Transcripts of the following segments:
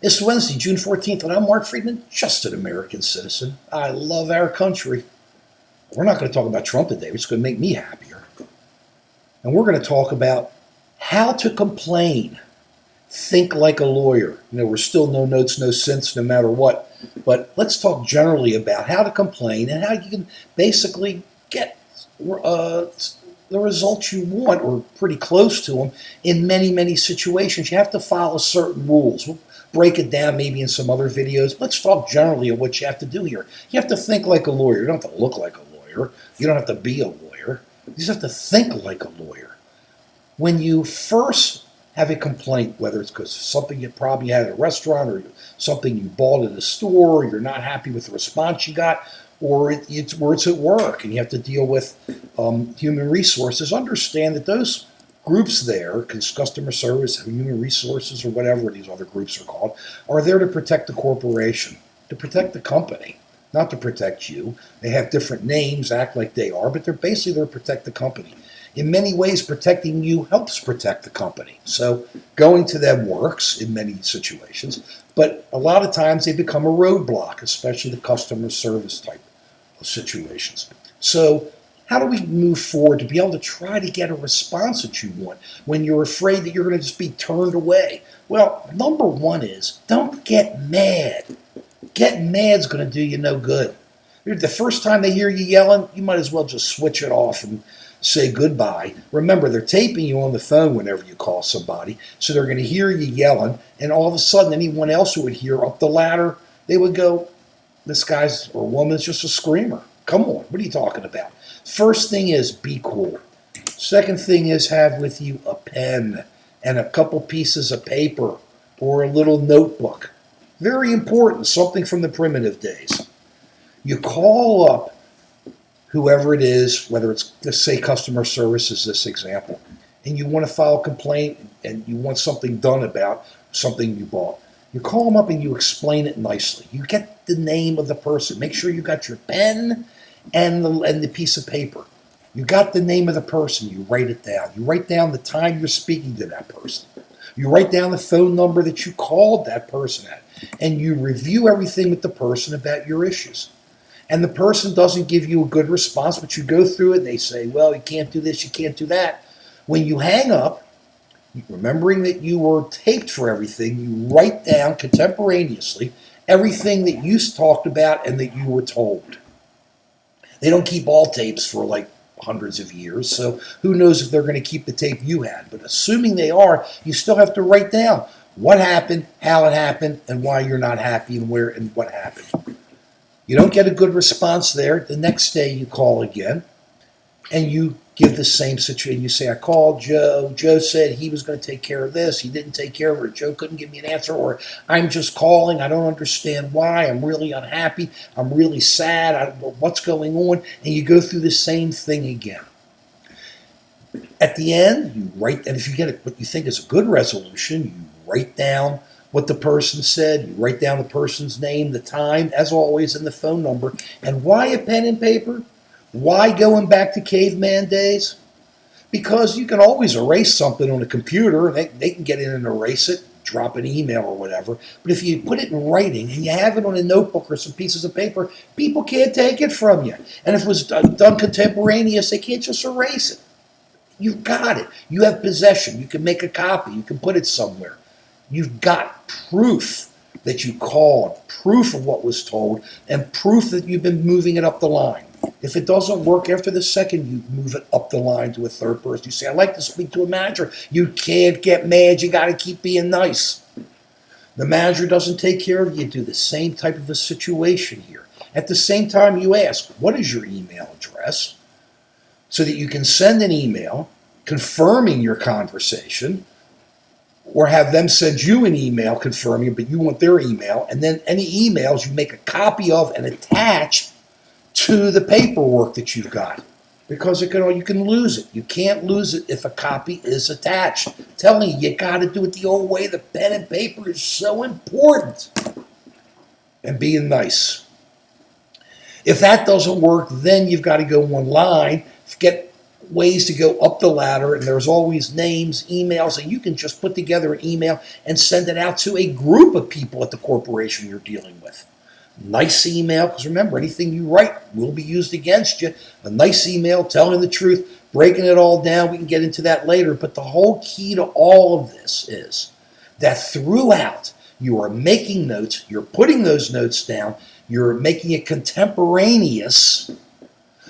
It's Wednesday, June 14th, and I'm Mark Friedman, just an American citizen. I love our country. We're not going to talk about Trump today. It's going to make me happier. And we're going to talk about how to complain. Think like a lawyer. We're still no notes, no sense, no matter what. But let's talk generally about how to complain and how you can basically get the results you want, or pretty close to them, in many, many situations. You have to follow certain rules. We'll break it down maybe in some other videos. Let's talk generally of what you have to do here. You have to think like a lawyer. You don't have to look like a lawyer. You don't have to be a lawyer. You just have to think like a lawyer. When you first have a complaint, whether it's because something you probably had at a restaurant or something you bought at a store, or you're not happy with the response you got, or it's at work and you have to deal with human resources, understand that those groups there, customer service, human resources, or whatever these other groups are called, are there to protect the corporation, to protect the company, not to protect you. They have different names, act like they are, but they're basically there to protect the company. In many ways, protecting you helps protect the company. So going to them works in many situations, but a lot of times they become a roadblock, especially the customer service type of situations. So how do we move forward to be able to try to get a response that you want when you're afraid that you're going to just be turned away? Well, number one is don't get mad. Getting mad's going to do you no good. The first time they hear you yelling, you might as well just switch it off and say goodbye. Remember, they're taping you on the phone whenever you call somebody, so they're going to hear you yelling, and all of a sudden anyone else who would hear up the ladder, they would go, this guy's or woman's just a screamer. Come on, what are you talking about? First thing is be cool. Second thing is have with you a pen and a couple pieces of paper or a little notebook. Very important, something from the primitive days. You call up whoever it is, whether it's, let's say, customer service is this example, and you want to file a complaint and you want something done about something you bought. You call them up and you explain it nicely. You get the name of the person. Make sure you got your pen and the piece of paper. You got the name of the person. You write it down. You write down the time you're speaking to that person. You write down the phone number that you called that person at. And you review everything with the person about your issues. And the person doesn't give you a good response, but you go through it and they say, well, you can't do this, you can't do that. When you hang up, remembering that you were taped for everything, you write down contemporaneously everything that you talked about and that you were told. They don't keep all tapes for like hundreds of years, so who knows if they're going to keep the tape you had. But assuming they are, you still have to write down what happened, how it happened, and why you're not happy and where and what happened. You don't get a good response there. The next day you call again and you give the same situation. You say, I called Joe. Joe said he was going to take care of this. He didn't take care of it. Or Joe couldn't give me an answer. Or I'm just calling. I don't understand why. I'm really unhappy. I'm really sad. I don't know what's going on. And you go through the same thing again. At the end, you write, and if you get what you think is a good resolution, you write down what the person said, you write down the person's name, the time, as always, and the phone number. And why a pen and paper? Why going back to caveman days? Because you can always erase something on a computer, and they can get in and erase it, drop an email or whatever. But if you put it in writing and you have it on a notebook or some pieces of paper, people can't take it from you. And if it was done contemporaneous, they can't just erase it. You've got it. You have possession. You can make a copy. You can put it somewhere. You've got proof that you called, proof of what was told, and proof that you've been moving it up the line. If it doesn't work after the second, you move it up the line to a third person. You say, I'd like to speak to a manager. You can't get mad. You got to keep being nice. The manager doesn't take care of you. You do the same type of a situation here. At the same time, you ask, what is your email address? So that you can send an email confirming your conversation, or have them send you an email confirming, but you want their email, and then any emails you make a copy of and attach to the paperwork that you've got, because you can lose it. You can't lose it if a copy is attached. I'm telling you, you got to do it the old way. The pen and paper is so important. And being nice. If that doesn't work, then you've got to go online, get ways to go up the ladder, and there's always names, emails, and you can just put together an email and send it out to a group of people at the corporation you're dealing with. Nice email, because remember, anything you write will be used against you. A nice email telling the truth, breaking it all down. We can get into that later, but the whole key to all of this is that throughout you are making notes, you're putting those notes down, you're making it contemporaneous,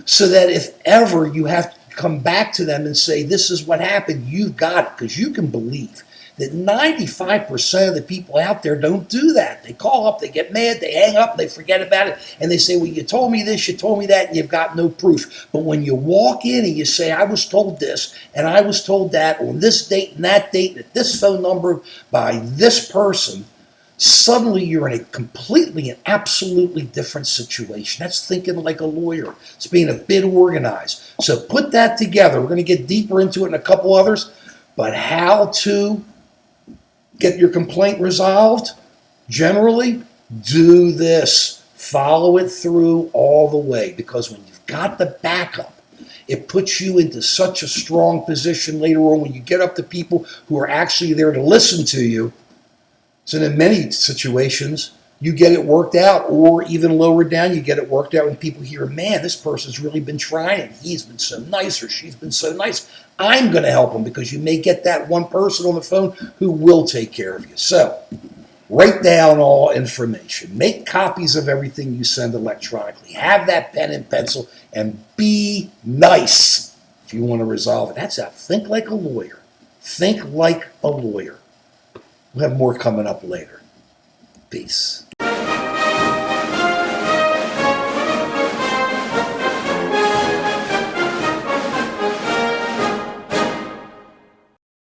so that if ever you have to come back to them and say, this is what happened, you've got it. Because you can believe that 95% of the people out there don't do that. They call up, they get mad, they hang up, they forget about it, and they say, well, you told me this, you told me that, and you've got no proof. But when you walk in and you say, I was told this, and I was told that on this date and that date, at this phone number, by this person, suddenly you're in a completely and absolutely different situation. That's thinking like a lawyer. It's being a bit organized. So put that together. We're going to get deeper into it in a couple others. But how to get your complaint resolved? Generally, do this. Follow it through all the way. Because when you've got the backup, it puts you into such a strong position later on when you get up to people who are actually there to listen to you. So in many situations, you get it worked out, or even lower down, you get it worked out when people hear, man, this person's really been trying. He's been so nice, or she's been so nice. I'm going to help them, because you may get that one person on the phone who will take care of you. So write down all information. Make copies of everything you send electronically. Have that pen and pencil, and be nice if you want to resolve it. That's how. Think like a lawyer. Think like a lawyer. We'll have more coming up later. Peace.